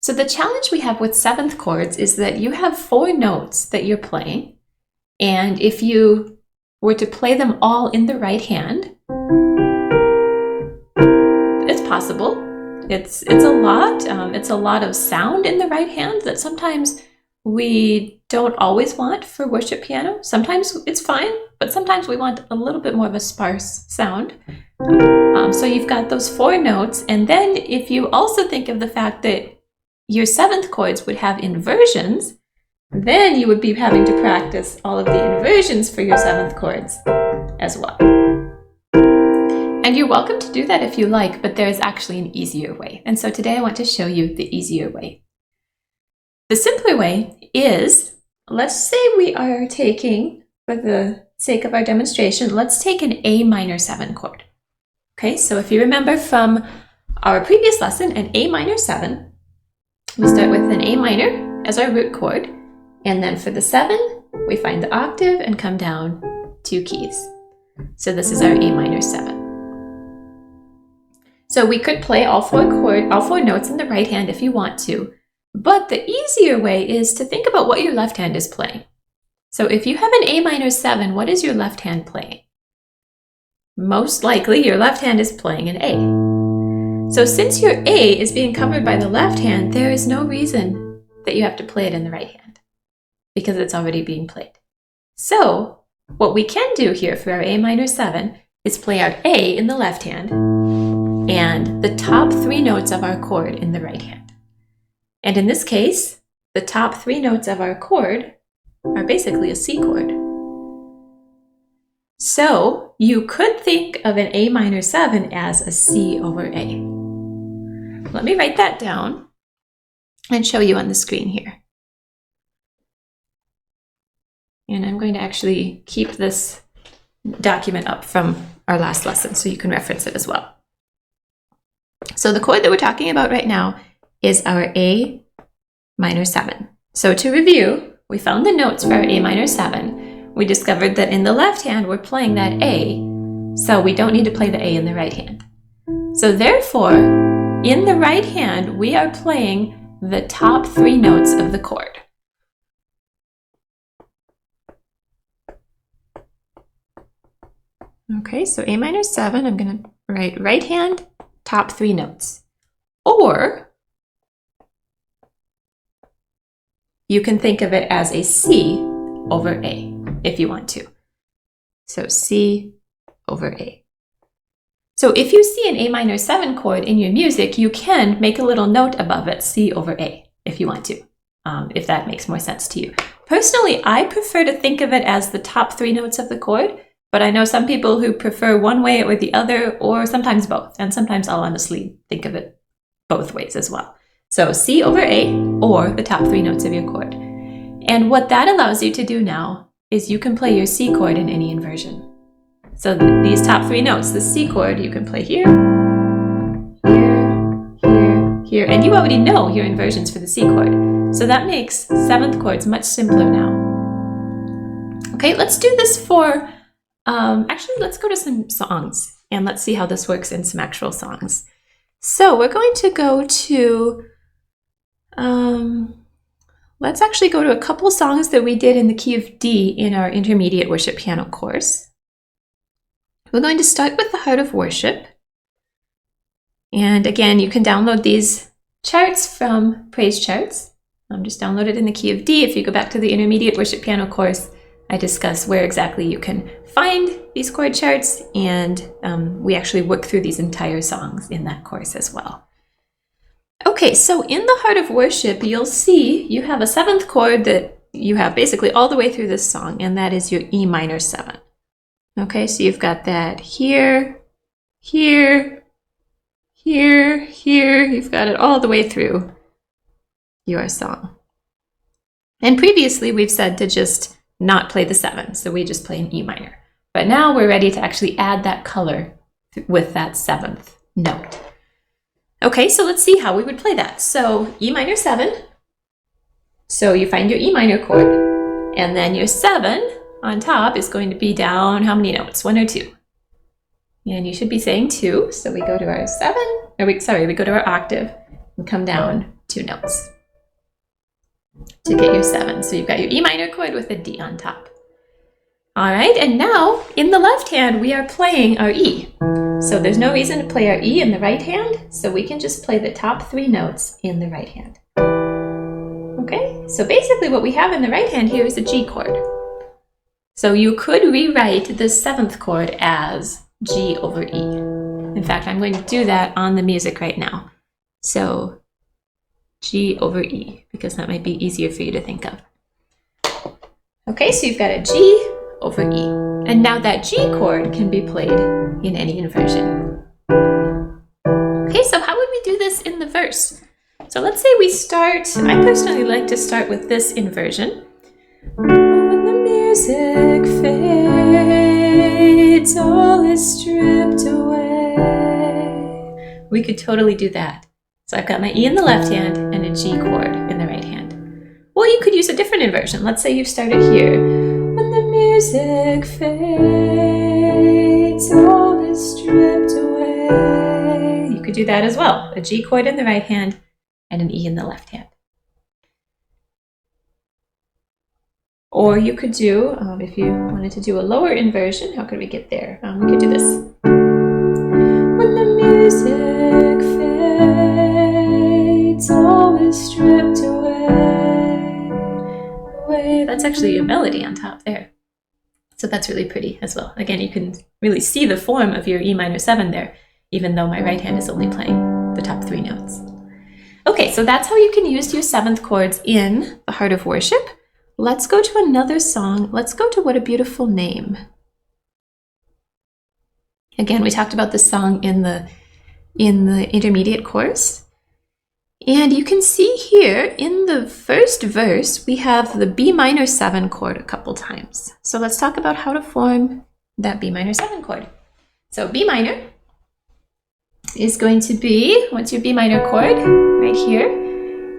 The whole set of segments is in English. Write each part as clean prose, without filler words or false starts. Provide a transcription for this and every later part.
So the challenge we have with seventh chords is that you have 4 notes that you're playing, and if you were to play them all in the right hand, it's possible. It's a lot. It's a lot of sound in the right hand that sometimes we don't always want for worship piano. Sometimes it's fine, but sometimes we want a little bit more of a sparse sound. So you've got those 4 notes, and then if you also think of the fact that your 7th chords would have inversions, then you would be having to practice all of the inversions for your 7th chords as well. And you're welcome to do that if you like, but there's actually an easier way. And so today I want to show you the easier way. The simpler way is, let's say we are taking, for the sake of our demonstration, let's take an A minor 7 chord. Okay, so if you remember from our previous lesson, an A minor 7, we start with an A minor as our root chord, and then for the 7, we find the octave and come down 2 keys. So this is our A minor 7. So we could play all 4 notes in the right hand if you want to, but the easier way is to think about what your left hand is playing. So if you have an A minor 7, what is your left hand playing? Most likely your left hand is playing an A. So since your A is being covered by the left hand, there is no reason that you have to play it in the right hand because it's already being played. So what we can do here for our A minor 7 is play out A in the left hand and the top 3 notes of our chord in the right hand. And in this case, the top 3 notes of our chord are basically a C chord. So you could think of an A minor 7 as a C over A. Let me write that down and show you on the screen here. And I'm going to actually keep this document up from our last lesson so you can reference it as well. So the chord that we're talking about right now is our A minor 7. So to review, we found the notes for our A minor 7. We discovered that in the left hand we're playing that A, so we don't need to play the A in the right hand. So therefore, in the right hand, we are playing the top 3 notes of the chord. Okay, so A minor 7, I'm going to write right hand, top 3 notes. Or you can think of it as a C over A if you want to. So C over A. So if you see an A minor 7 chord in your music, you can make a little note above it, C over A, if you want to, if that makes more sense to you. Personally, I prefer to think of it as the top 3 notes of the chord, but I know some people who prefer one way or the other, or sometimes both, and sometimes I'll honestly think of it both ways as well. So C over A, or the top 3 notes of your chord. And what that allows you to do now is you can play your C chord in any inversion. So these top 3 notes, the C chord, you can play here, here, here, here, and you already know your inversions for the C chord. So that makes 7th chords much simpler now. Okay, let's do this for, actually let's go to some songs and let's see how this works in some actual songs. So we're going to go to, let's actually go to a couple songs that we did in the key of D in our intermediate worship piano course. We're going to start with the Heart of Worship. And again, you can download these charts from Praise Charts. Just download it in the key of D. If you go back to the intermediate worship piano course, I discuss where exactly you can find these chord charts, and we actually work through these entire songs in that course as well. Okay, so in the Heart of Worship, you'll see you have a 7th chord that you have basically all the way through this song, and that is your E minor 7. Okay, so you've got that here, here, here, here. You've got it all the way through your song. And previously we've said to just not play the 7, so we just play an E minor. But now we're ready to actually add that color with that 7th note. Okay, so let's see how we would play that. So E minor 7. So you find your E minor chord, and then your 7 on top is going to be down how many notes? 1 or 2? And you should be saying 2. So we go to our 7, or we go to our octave and come down 2 notes to get your 7. So you've got your E minor chord with a D on top. All right, and now in the left hand, we are playing our E. So there's no reason to play our E in the right hand, so we can just play the top 3 notes in the right hand. Okay, so basically what we have in the right hand here is a G chord. So you could rewrite the 7th chord as G over E. In fact, I'm going to do that on the music right now. So G over E, because that might be easier for you to think of. Okay, so you've got a G over E. And now that G chord can be played in any inversion. Okay, so how would we do this in the verse? So let's say we start, I personally like to start with this inversion. When the music fades, all is stripped away. We could totally do that. So I've got my E in the left hand and a G chord in the right hand. Well, you could use a different inversion. Let's say you've started here. When the music fades, all is stripped away. You could do that as well. A G chord in the right hand and an E in the left hand. Or you could do, if you wanted to do a lower inversion, how could we get there? We could do this. When the music fades, all is stripped away. That's actually a melody on top there. So that's really pretty as well. Again, you can really see the form of your E minor 7 there, even though my right hand is only playing the top 3 notes. Okay, so that's how you can use your 7th chords in the Heart of Worship. Let's go to another song. Let's go to What a Beautiful Name. Again, we talked about this song in the intermediate course. And you can see here in the first verse, we have the B minor 7 chord a couple times. So let's talk about how to form that B minor 7 chord. So B minor is going to be, what's your B minor chord? Right here.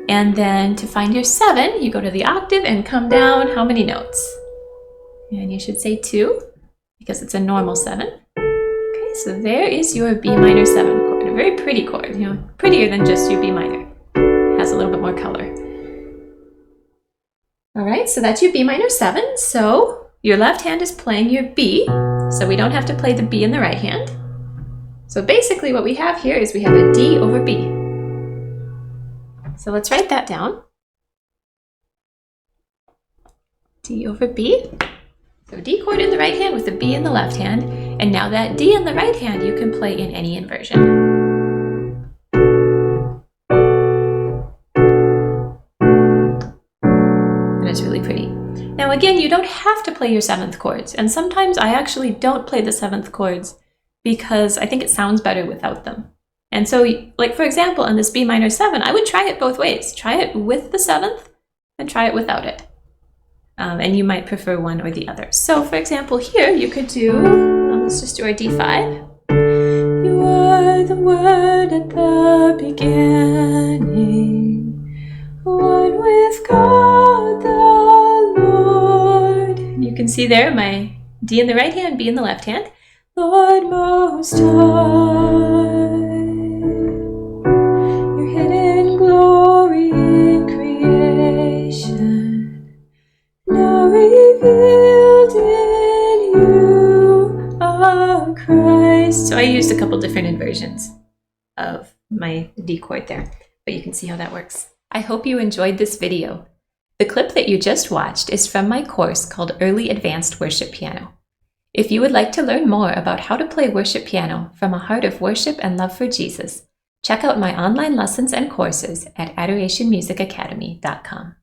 And then to find your 7, you go to the octave and come down how many notes? And you should say 2, because it's a normal 7. Okay, so there is your B minor 7 chord, a very pretty chord, you know, prettier than just your B minor. It has a little bit more color. All right, so that's your B minor 7. So your left hand is playing your B, so we don't have to play the B in the right hand. So basically what we have here is we have a D over B. So let's write that down. D over B. So D chord in the right hand with the B in the left hand. And now that D in the right hand, you can play in any inversion. And it's really pretty. Now again, you don't have to play your 7th chords. And sometimes I actually don't play the 7th chords because I think it sounds better without them. And so, like for example, on this B minor 7, I would try it both ways. Try it with the 7th and try it without it. And you might prefer one or the other. So for example, here you could do, let's just do our D5. You are the Word at the beginning, one with God the Lord. And you can see there my D in the right hand, B in the left hand. Lord Most High. Hidden glory in creation, now revealed in you are Christ. So I used a couple different inversions of my D chord there, but you can see how that works. I hope you enjoyed this video. The clip that you just watched is from my course called Early Advanced Worship Piano. If you would like to learn more about how to play worship piano from a heart of worship and love for Jesus, check out my online lessons and courses at adorationmusicacademy.com.